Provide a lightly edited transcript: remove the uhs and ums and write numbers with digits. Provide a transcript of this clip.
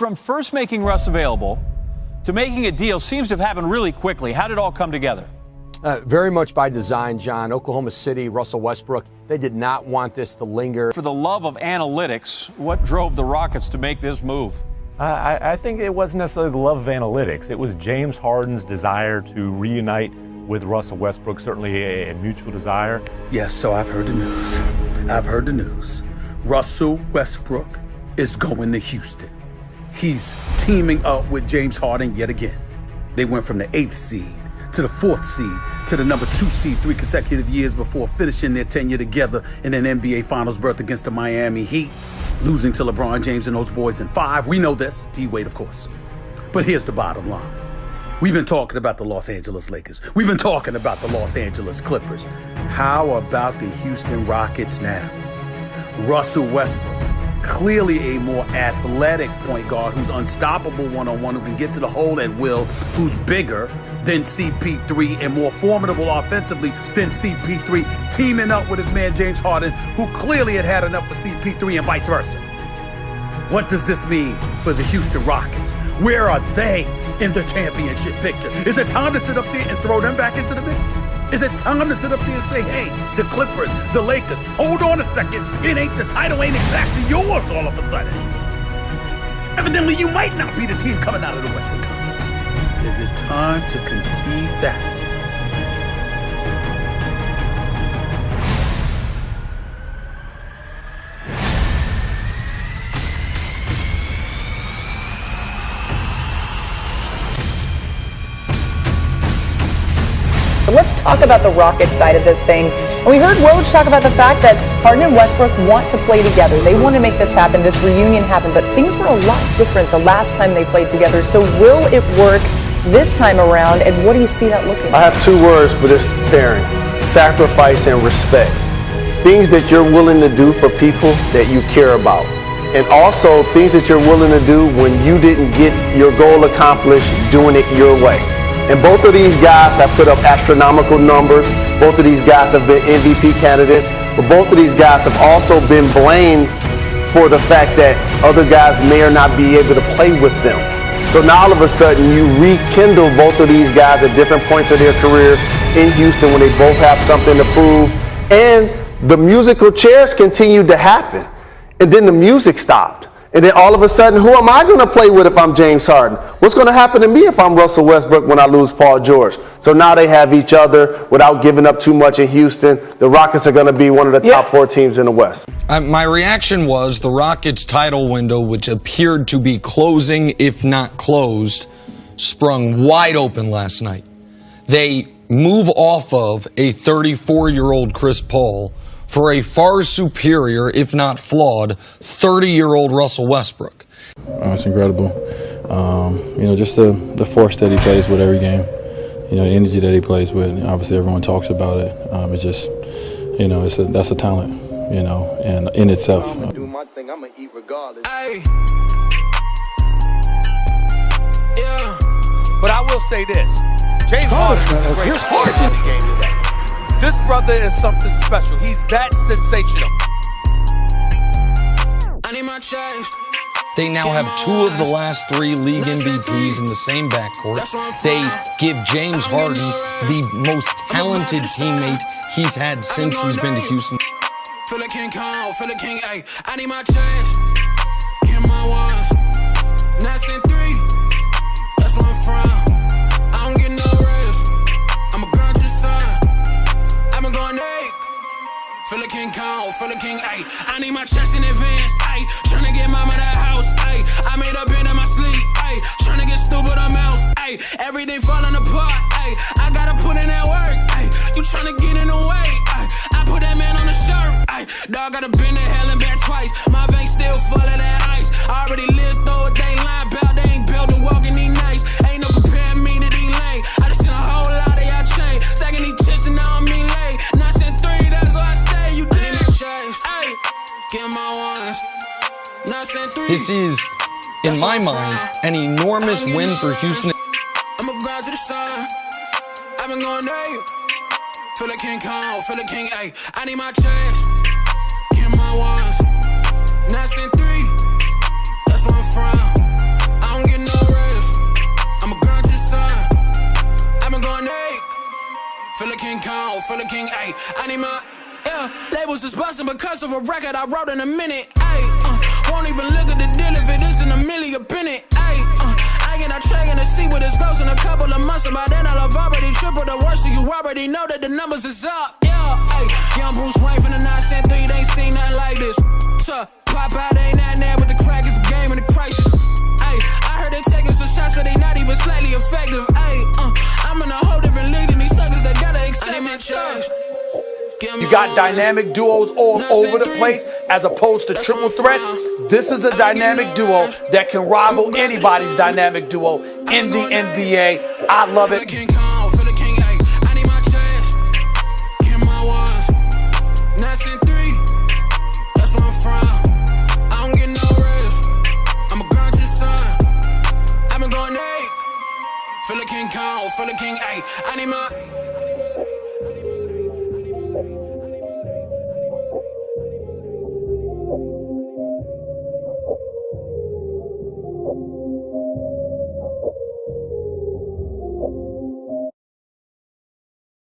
From first making Russ available to making a deal seems to have happened really quickly. How did it all come together? Very much by design, John. Oklahoma City, Russell Westbrook, they did not want this to linger. For the love of analytics, what drove the Rockets to make this move? I think it wasn't necessarily the love of analytics. It was James Harden's desire to reunite with Russell Westbrook, certainly a mutual desire. Yes, so I've heard the news. I've heard the news. Russell Westbrook is going to Houston. He's teaming up with James Harden yet again. They went from the 8th seed to the 4th seed to the number 2 seed 3 consecutive years before finishing their tenure together in an NBA Finals berth against the Miami Heat, losing to LeBron James and those boys in 5. We know this, D-Wade, of course. But here's the bottom line. We've been talking about the Los Angeles Lakers. We've been talking about the Los Angeles Clippers. How about the Houston Rockets now? Russell Westbrook, clearly a more athletic point guard who's unstoppable one-on-one, who can get to the hole at will, who's bigger than CP3 and more formidable offensively than CP3, teaming up with his man James Harden, who clearly had enough for CP3 and vice versa. What does this mean for the Houston Rockets? Where are they in the championship picture? Is it time to sit up there and throw them back into the mix? Is it time to sit up there and say, hey, the Clippers, the Lakers, hold on a second, the title ain't exactly yours all of a sudden. Evidently, you might not be the team coming out of the Western Conference. Is it time to concede that? Let's talk about the Rockets side of this thing. And we heard Woj talk about the fact that Harden and Westbrook want to play together. They want to make this happen, this reunion happen, but things were a lot different the last time they played together. So will it work this time around, and what do you see that looking like? I have 2 words for this pairing: sacrifice and respect. Things that you're willing to do for people that you care about. And also things that you're willing to do when you didn't get your goal accomplished, doing it your way. And both of these guys have put up astronomical numbers. Both of these guys have been MVP candidates. But both of these guys have also been blamed for the fact that other guys may or not be able to play with them. So now all of a sudden you rekindle both of these guys at different points of their careers in Houston when they both have something to prove. And the musical chairs continued to happen. And then the music stopped. And then all of a sudden, who am I going to play with if I'm James Harden? What's going to happen to me if I'm Russell Westbrook when I lose Paul George? So now they have each other without giving up too much in Houston. The Rockets are going to be one of the top 4 teams in the West. My reaction was the Rockets' title window, which appeared to be closing, if not closed, sprung wide open last night. They move off of a 34-year-old Chris Paul for a far superior, if not flawed, 30-year-old Russell Westbrook. It's incredible. Just the force that he plays with every game, the energy that he plays with. Obviously, everyone talks about it. It's just, that's a talent, and in itself. I'm gonna do my thing. I'm gonna eat regardless. Ay. Yeah. But I will say this: James Harden is great. Here's Harden in the game today. This brother is something special. He's that sensational. I need my change. They now have 2 of the last 3 league MVPs in the same backcourt. They give James Harden the most talented teammate he's had since he's been to Houston. Feel like King Kong, feel like King A. I need my change. Get my ones. 9 and 3. That's where I'm from. I don't get no rest. I'm a grind to the sun. I've been going 8. Feel like King Kong, feel like King A. I need my chest in advance, ayy. Tryna get mama that house, ayy. I made a bed in my sleep, ayy. Tryna get stupid on mouse, ayy. Everything falling apart, ayy. I gotta put in that work, ayy. You tryna get in the way, ayy. I put that man on the shirt, ayy. Dog gotta been to hell and back twice. My veins still full of that ice. I already lived through it, they lying about. They ain't built to walk in these nights. Ain't no comparing me to these lane. I just seen a whole lot of y'all change. Stacking these chips and now I'm in late. 9 and 3, that's why I stay. You did change, ayy. Get my ones. 9 and 3. This is, in my mind, an enormous win for Houston. I'm a grind to the sun. I've been going day. Feel like King Kong, feel like King A. I need my chance. Get my ones. 9 and 3. That's where I'm from. the king, ayy. I need my, labels is busting because of a record I wrote in a minute, ayy. Won't even look at the deal if it isn't a million penny, ayy. I get a check and see what it goes in a couple of months, and by then I'll have already tripled the worst, so you already know that the numbers is up, ayy. Young Bruce Wayne from the 9 3, they ain't seen nothing like this. Pop out ain't that now, but the crack is the game and the crisis. Ay, I heard they taking some shots, so they not even slightly effective. Ay, I'm in a whole different league than these suckers that gotta accept my choice. You got dynamic duos all over the place as opposed to triple threats. This is a dynamic duo that can rival anybody's dynamic duo in the NBA. I love it. Feel the king, I need my